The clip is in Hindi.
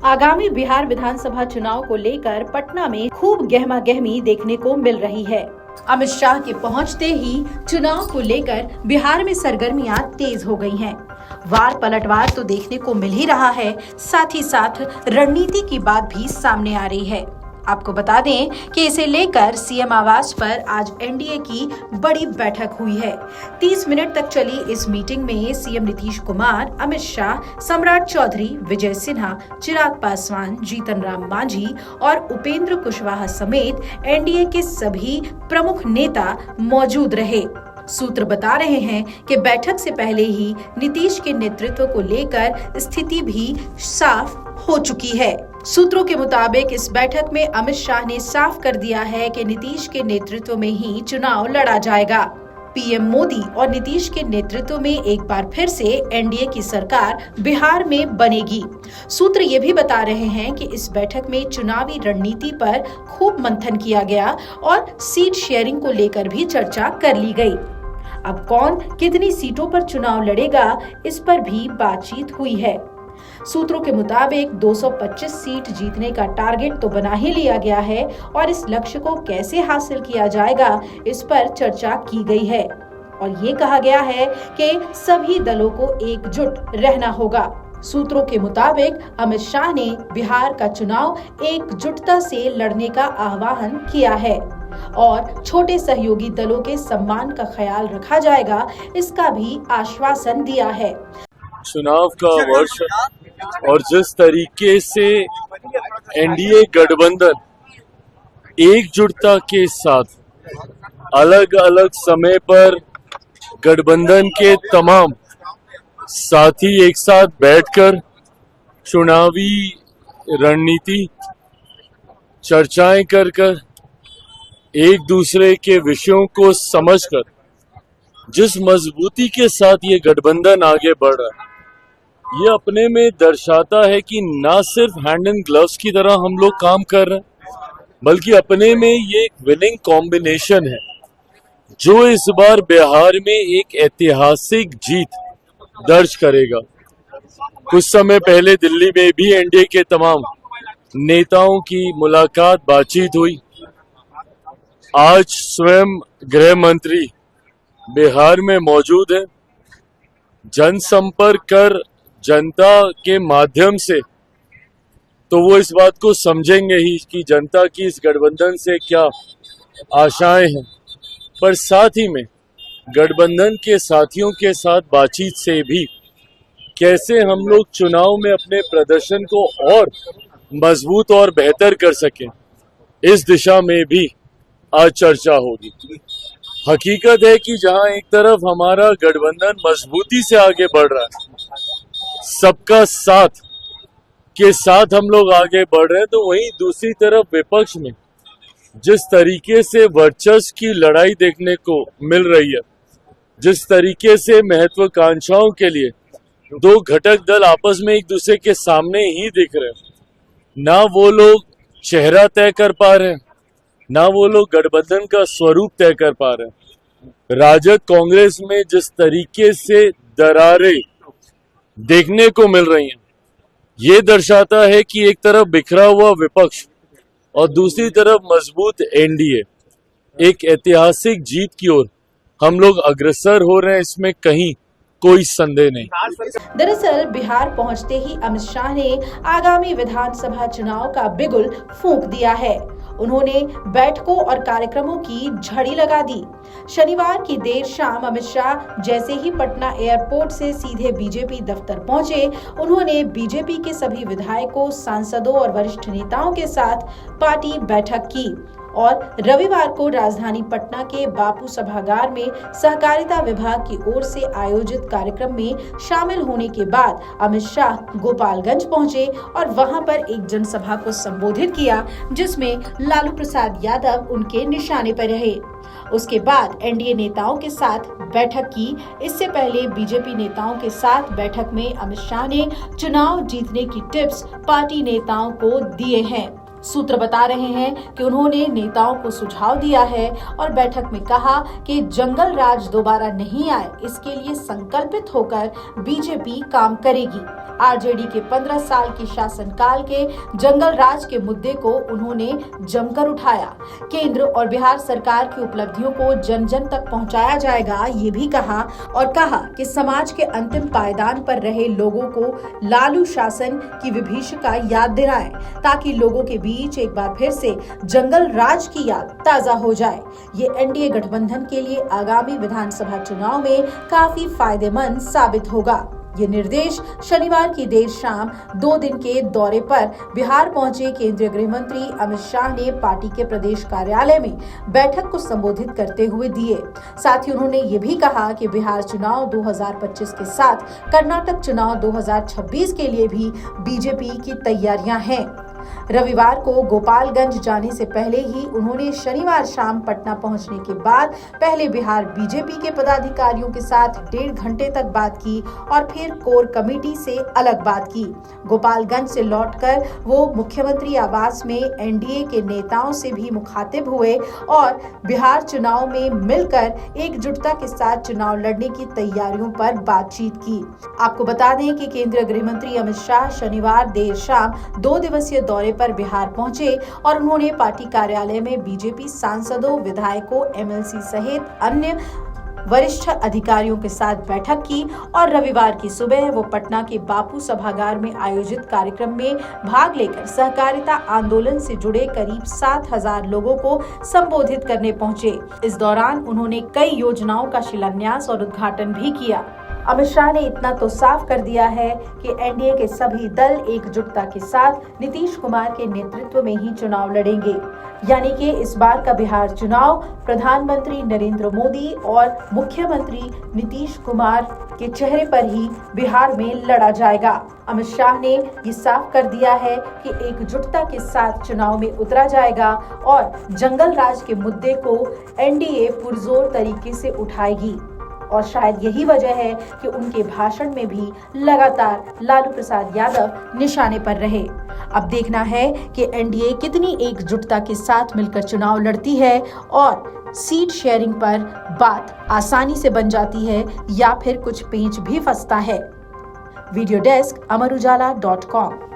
आगामी बिहार विधानसभा चुनाव को लेकर पटना में खूब गहमागहमी देखने को मिल रही है। अमित शाह के पहुंचते ही चुनाव को लेकर बिहार में सरगर्मियां तेज हो गई हैं। वार पलटवार तो देखने को मिल ही रहा है, साथ ही साथ रणनीति की बात भी सामने आ रही है। आपको बता दें कि इसे लेकर सीएम आवास पर आज एनडीए की बड़ी बैठक हुई है। 30 मिनट तक चली इस मीटिंग में सीएम नीतीश कुमार, अमित शाह, सम्राट चौधरी, विजय सिन्हा, चिराग पासवान, जीतन राम मांझी और उपेंद्र कुशवाहा समेत एनडीए के सभी प्रमुख नेता मौजूद रहे। सूत्र बता रहे हैं कि बैठक से पहले ही नीतीश के नेतृत्व को लेकर स्थिति भी साफ हो चुकी है। सूत्रों के मुताबिक इस बैठक में अमित शाह ने साफ कर दिया है कि नीतीश के नेतृत्व में ही चुनाव लड़ा जाएगा। पीएम मोदी और नीतीश के नेतृत्व में एक बार फिर से एनडीए की सरकार बिहार में बनेगी। सूत्र ये भी बता रहे हैं कि इस बैठक में चुनावी रणनीति पर खूब मंथन किया गया और सीट शेयरिंग को लेकर भी चर्चा कर ली गई। अब कौन कितनी सीटों पर चुनाव लड़ेगा, इस पर भी बातचीत हुई है। सूत्रों के मुताबिक 225 सीट जीतने का टारगेट तो बना ही लिया गया है और इस लक्ष्य को कैसे हासिल किया जाएगा, इस पर चर्चा की गई है और ये कहा गया है कि सभी दलों को एकजुट रहना होगा। सूत्रों के मुताबिक अमित शाह ने बिहार का चुनाव एकजुटता से लड़ने का आह्वान किया है और छोटे सहयोगी दलों के सम्मान का ख्याल रखा जाएगा, इसका भी आश्वासन दिया है। चुनाव का वर्ष और जिस तरीके से एनडीए गठबंधन एकजुटता के साथ अलग अलग समय पर गठबंधन के तमाम साथी एक साथ बैठकर चुनावी रणनीति चर्चाएं कर एक दूसरे के विषयों को समझकर जिस मजबूती के साथ ये गठबंधन आगे बढ़ रहा है, ये अपने में दर्शाता है कि ना सिर्फ हैंड एंड ग्लव्स की तरह हम लोग काम कर रहे हैं, बल्कि अपने में ये एक विनिंग कॉम्बिनेशन है जो इस बार बिहार में एक ऐतिहासिक जीत दर्ज करेगा। कुछ समय पहले दिल्ली में भी एनडीए के तमाम नेताओं की मुलाकात बातचीत हुई। आज स्वयं गृह मंत्री बिहार में मौजूद है। जनसंपर्क कर जनता के माध्यम से तो वो इस बात को समझेंगे ही कि जनता की इस गठबंधन से क्या आशाएं हैं, पर साथ ही में गठबंधन के साथियों के साथ बातचीत से भी कैसे हम लोग चुनाव में अपने प्रदर्शन को और मजबूत और बेहतर कर सकें, इस दिशा में भी आज चर्चा होगी। हकीकत है कि जहां एक तरफ हमारा गठबंधन मजबूती से आगे बढ़ रहा है, सबका साथ के साथ हम लोग आगे बढ़ रहे हैं, तो वहीं दूसरी तरफ विपक्ष में जिस तरीके से वर्चस्व की लड़ाई देखने को मिल रही है, जिस तरीके से महत्वाकांक्षाओं के लिए दो घटक दल आपस में एक दूसरे के सामने ही दिख रहे हैं, ना वो लोग चेहरा तय कर पा रहे हैं, ना वो लोग गठबंधन का स्वरूप तय कर पा रहे हैं। राजद कांग्रेस में जिस तरीके से दरारें देखने को मिल रही हैं, ये दर्शाता है कि एक तरफ बिखरा हुआ विपक्ष और दूसरी तरफ मजबूत एनडीए, एक ऐतिहासिक जीत की ओर हम लोग अग्रसर हो रहे हैं, इसमें कहीं कोई संदेह नहीं। दरअसल बिहार पहुंचते ही अमित शाह ने आगामी विधानसभा चुनाव का बिगुल फूंक दिया है। उन्होंने बैठकों और कार्यक्रमों की झड़ी लगा दी। शनिवार की देर शाम अमित शाह जैसे ही पटना एयरपोर्ट से सीधे बीजेपी दफ्तर पहुंचे, उन्होंने बीजेपी के सभी विधायकों, सांसदों और वरिष्ठ नेताओं के साथ पार्टी बैठक की और रविवार को राजधानी पटना के बापू सभागार में सहकारिता विभाग की ओर से आयोजित कार्यक्रम में शामिल होने के बाद अमित शाह गोपालगंज पहुंचे और वहां पर एक जनसभा को संबोधित किया, जिसमें लालू प्रसाद यादव उनके निशाने पर रहे। उसके बाद एनडीए नेताओं के साथ बैठक की। इससे पहले बीजेपी नेताओं के साथ बैठक में अमित शाह ने चुनाव जीतने की टिप्स पार्टी नेताओं को दिए हैं। सूत्र बता रहे हैं कि उन्होंने नेताओं को सुझाव दिया है और बैठक में कहा कि जंगल राज दोबारा नहीं आए, इसके लिए संकल्पित होकर बीजेपी काम करेगी। आरजेडी के 15 साल के शासनकाल के जंगल राज के मुद्दे को उन्होंने जमकर उठाया। केंद्र और बिहार सरकार की उपलब्धियों को जन जन तक पहुंचाया जाएगा, ये भी कहा और कहा कि समाज के अंतिम पायदान पर रहे लोगों को लालू शासन की विभीषिका याद दिलाएं, ताकि लोगों के बीच एक बार फिर से जंगल राज की याद ताजा हो जाए। ये एनडीए गठबंधन के लिए आगामी विधानसभा चुनाव में काफी फायदेमंद साबित होगा। ये निर्देश शनिवार की देर शाम 2 दिन के दौरे पर बिहार पहुंचे केंद्रीय गृह मंत्री अमित शाह ने पार्टी के प्रदेश कार्यालय में बैठक को संबोधित करते हुए दिए। साथ ही उन्होंने ये भी कहा कि बिहार चुनाव 2025 के साथ कर्नाटक चुनाव 2026 के लिए भी बीजेपी की तैयारियां हैं। रविवार को गोपालगंज जाने से पहले ही उन्होंने शनिवार शाम पटना पहुंचने के बाद पहले बिहार बीजेपी के पदाधिकारियों के साथ 1.5 घंटे तक बात की और फिर कोर कमेटी से अलग बात की। गोपालगंज से लौटकर वो मुख्यमंत्री आवास में एनडीए के नेताओं से भी मुखातिब हुए और बिहार चुनाव में मिलकर एकजुटता के साथ चुनाव लड़ने की तैयारियों पर बातचीत की। आपको बता दें कि केंद्रीय गृह मंत्री अमित शाह शनिवार देर शाम 2 दिवसीय दौरे पर बिहार पहुंचे और उन्होंने पार्टी कार्यालय में बीजेपी सांसदों, विधायकों, एमएलसी सहित अन्य वरिष्ठ अधिकारियों के साथ बैठक की और रविवार की सुबह वो पटना के बापू सभागार में आयोजित कार्यक्रम में भाग लेकर सहकारिता आंदोलन से जुड़े करीब 7,000 लोगों को संबोधित करने पहुंचे। इस दौरान उन्होंने कई योजनाओं का शिलान्यास और उद्घाटन भी किया। अमित शाह ने इतना तो साफ कर दिया है कि एनडीए के सभी दल एकजुटता के साथ नीतीश कुमार के नेतृत्व में ही चुनाव लड़ेंगे। यानी कि इस बार का बिहार चुनाव प्रधानमंत्री नरेंद्र मोदी और मुख्यमंत्री नीतीश कुमार के चेहरे पर ही बिहार में लड़ा जाएगा। अमित शाह ने ये साफ कर दिया है कि एकजुटता के साथ चुनाव में उतरा जाएगा और जंगल राज के मुद्दे को एनडीए पुरजोर तरीके से उठाएगी। और शायद यही वजह है कि उनके भाषण में भी लगातार लालू प्रसाद यादव निशाने पर रहे। अब देखना है कि एनडीए कितनी एकजुटता के साथ मिलकर चुनाव लड़ती है और सीट शेयरिंग पर बात आसानी से बन जाती है या फिर कुछ पेंच भी फंसता है। वीडियो डेस्क, अमर उजाला.com।